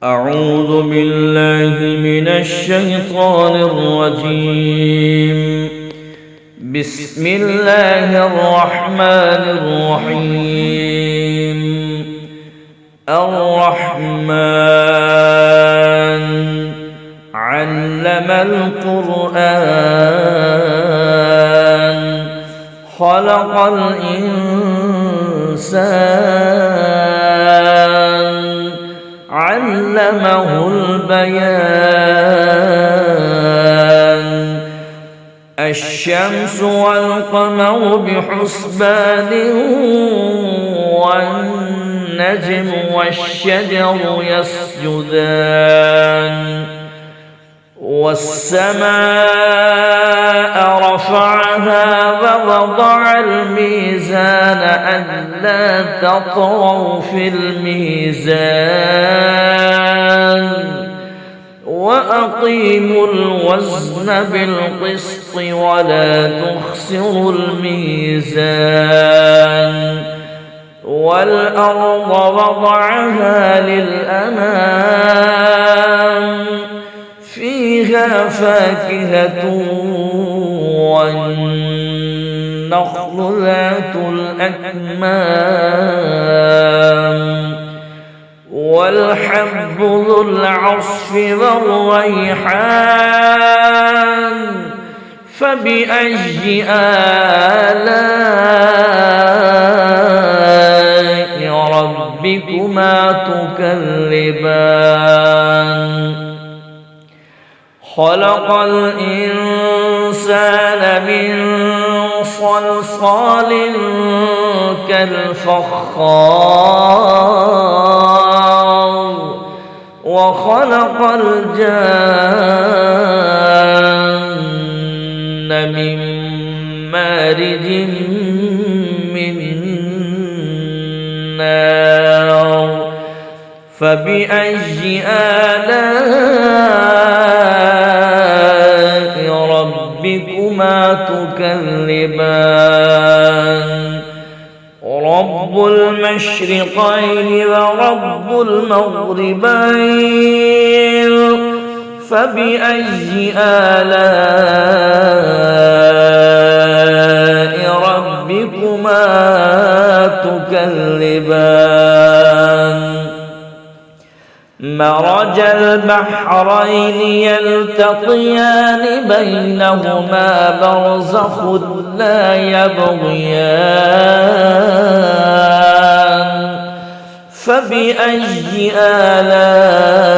أعوذ بالله من الشيطان الرجيم. بسم الله الرحمن الرحيم. الرحمن علم القرآن خلق الإنسان علمه البيان. الشمس والقمر بحسبان والنجم والشجر يسجدان. والسماء رفعها ووضع الميزان ألا تطغوا في الميزان وأقيموا الوزن بالقسط ولا تخسروا الميزان. والأرض وضعها للأنام فيها فاكهة والنخل ذات الأكمام والحب ذو العصف والريحان. فبأي آلاء ربكما تكذبان. خلق الإنسان من صلصال كالفخار وخلق الجان من مارج من نار. فبأي آلاء ربكما تكذبان. رب المشرقين ورب المغربين. فبأي آلاء ربكما تكذبان. مرج البحرين يلتقيان بينهما برزخ لا يبغيان. فبأي آلاء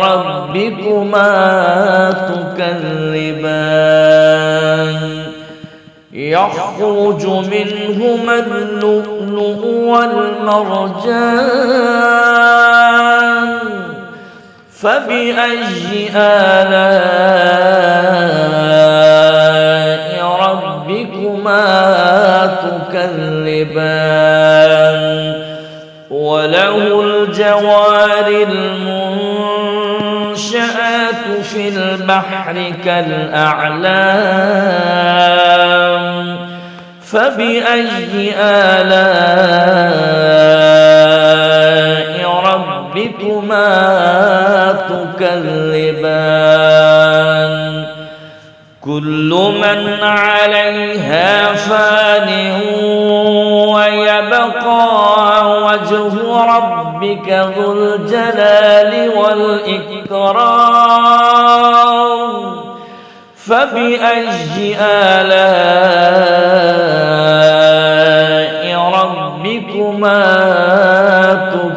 ربكما تكذبان. يخرج منهما اللؤلؤ والمرجان. فبأي آلاء ربكما تكذبان. وله الجوار المنشآت في البحر كالأعلام. فبأي آلاء ربكما تكذبان. كل من عليها فان ويبقى وجه ربك ذو الجلال والإكرام. فبأي آلاء ربكما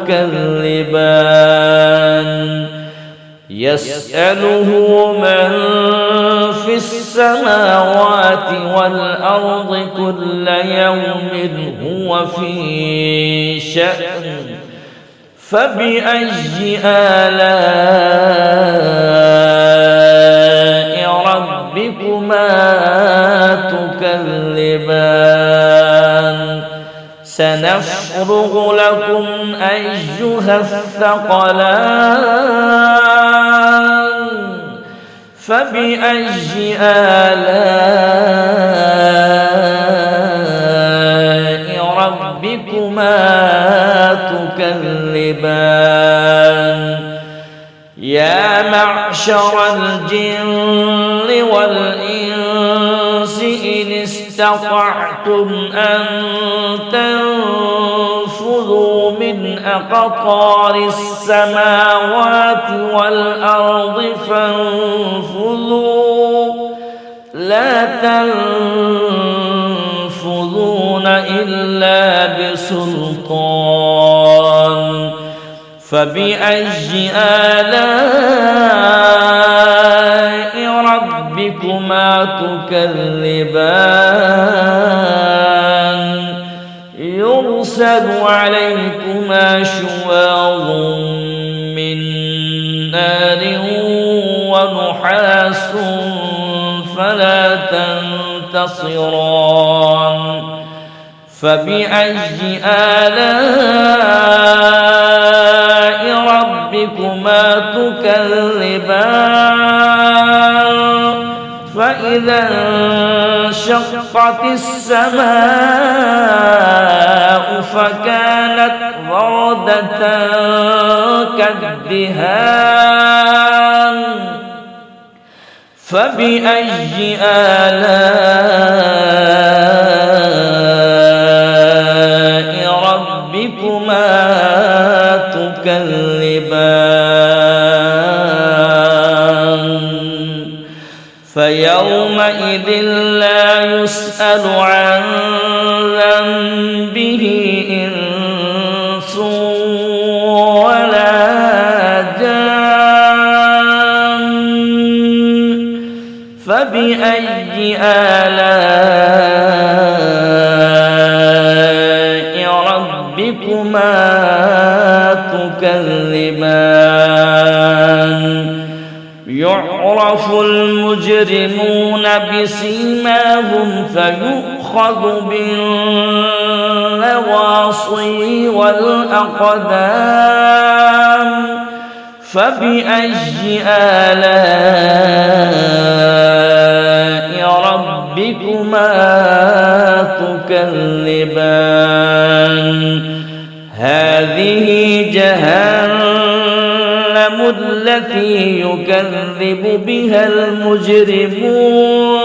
تكذبان. يسأله من في السماوات والأرض كل يوم هو في شأن. فبأي آلاء ربكما تكذبان. سنفرغ لكم أيها الثقلان. فبأي آلاء ربكما تكذبان. تكذبان يا معشر الجن والإنس إن استطعتم أن تنفذوا من أقطار السماوات والأرض فانفذوا لا تنفذون إلا بسلطان فبأي آلاء ربكما تكذبان يرسل عليكما شواظ من نار ونحاس فلا تنتصران فبأي آلاء ربكما تكذبان فإذا انشقت السماء فكانت وردة كالدهان فبأي آلاء ربكما تكذبان فيومئذ لا يسأل عن ذنبه إنس ولا جان فبأي آلاء ربكما تكذبان يعرف المجرمون بسيماهم فيؤخذ بالنواصي والأقدام فبأي آلاء ربكما تكذبان هذه جهنم التي يكذب بها المجرمون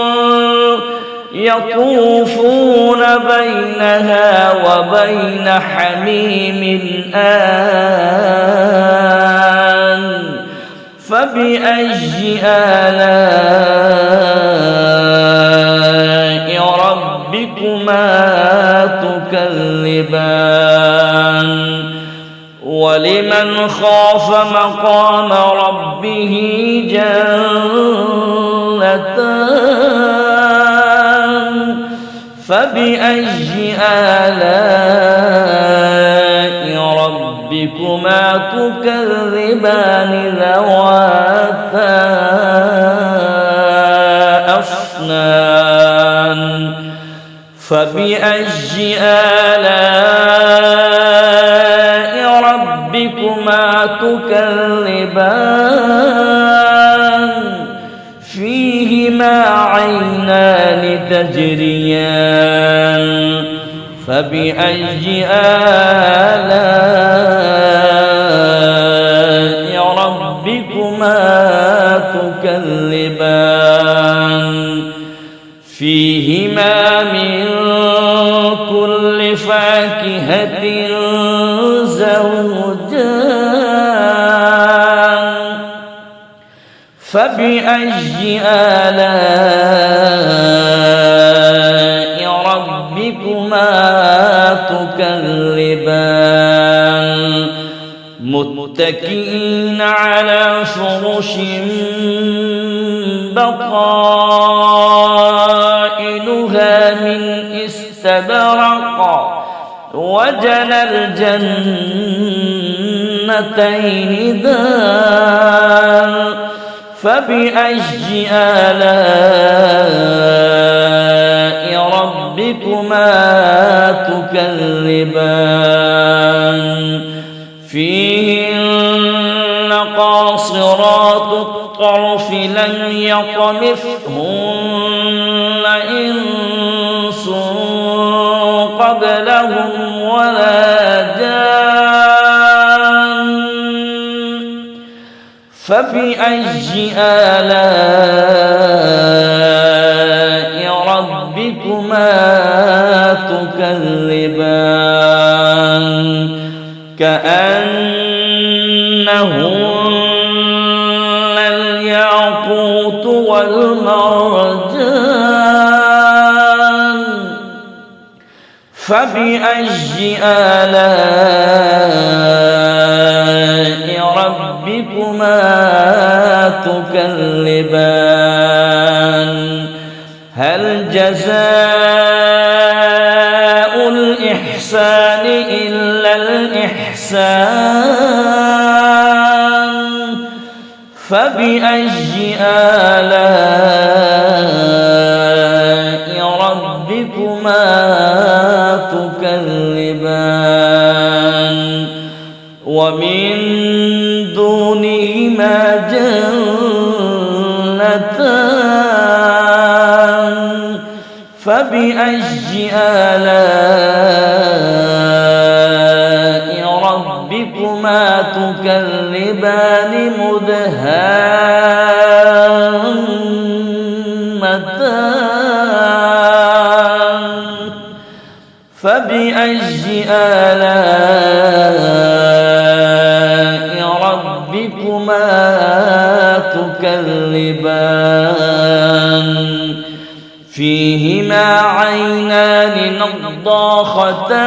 يطوفون بينها وبين حميم آن فبأي آلاء ربكما تكذبان ولمن خاف مقام ربه جنتان فبأي آلاء ربكما تكذبان ذواتا أفنان فبأي آلاء ربكما تكذبان فيهما عينان تجريان فبأي آلاء ربكما تكذبان فيهما من كل فاكهة زوجان فبأي آلاء ربكما تكذبان متكئين على فرش بطائنها من استبرق وجنى الجنتين دان فبأي آلاء ربكما تكذبان فيهن قاصرات الطرف لم يطمثهن إنس قبلهم ولا جان فبأي آلاء ربكما تكذبان كأنهن الياقوت والمرجان فبأي آلاء ربكما تكذبان هل جزاء الإحسان إلا الإحسان فبأي آلاء ربكما تكذبان ومن دونهما جنتان فبأي آلاء ربكما تكذبان مدهامتان فبأي آلاء ربكما تكذبان فيهما عينان نضاختان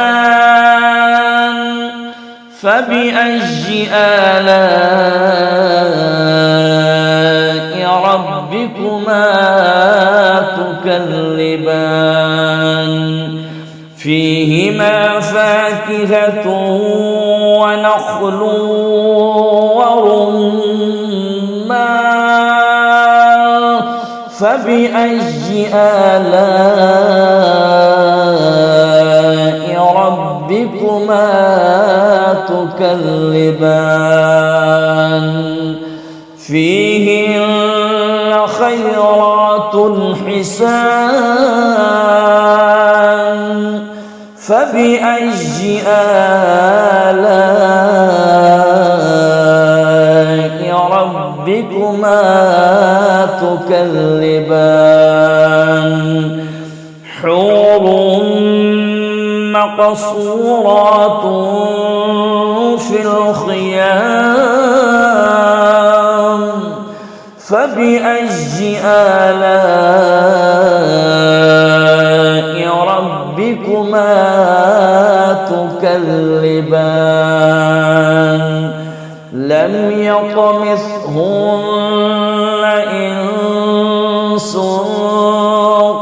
فبأي آلاء ربكما تكذبان فيهما فاكهة ونخل ورمان فبأي آلاء ربكما تكذبان فيهن خيرات حسان فبأي آلاء ربكما تكذبان حور مقصورات في الخيام فبأي آلاء ربكما تكذبان لم يطمثهن إنس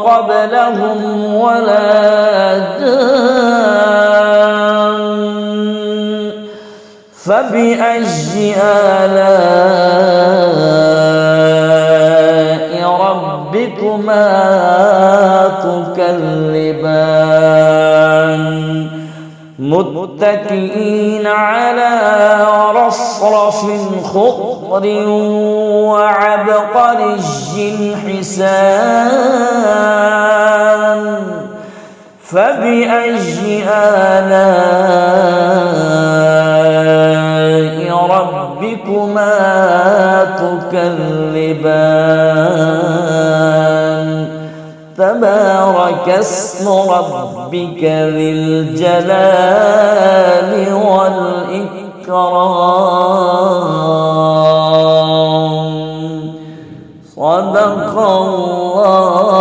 قبلهم ولا جان فبأي آلاء ربكما تكذبان متكئين على رصرف خضر وعبقري حسان فبأي آلاء ربكما تكذبان تبارك اسم ربك ذي الجلال والإكرام صدق الله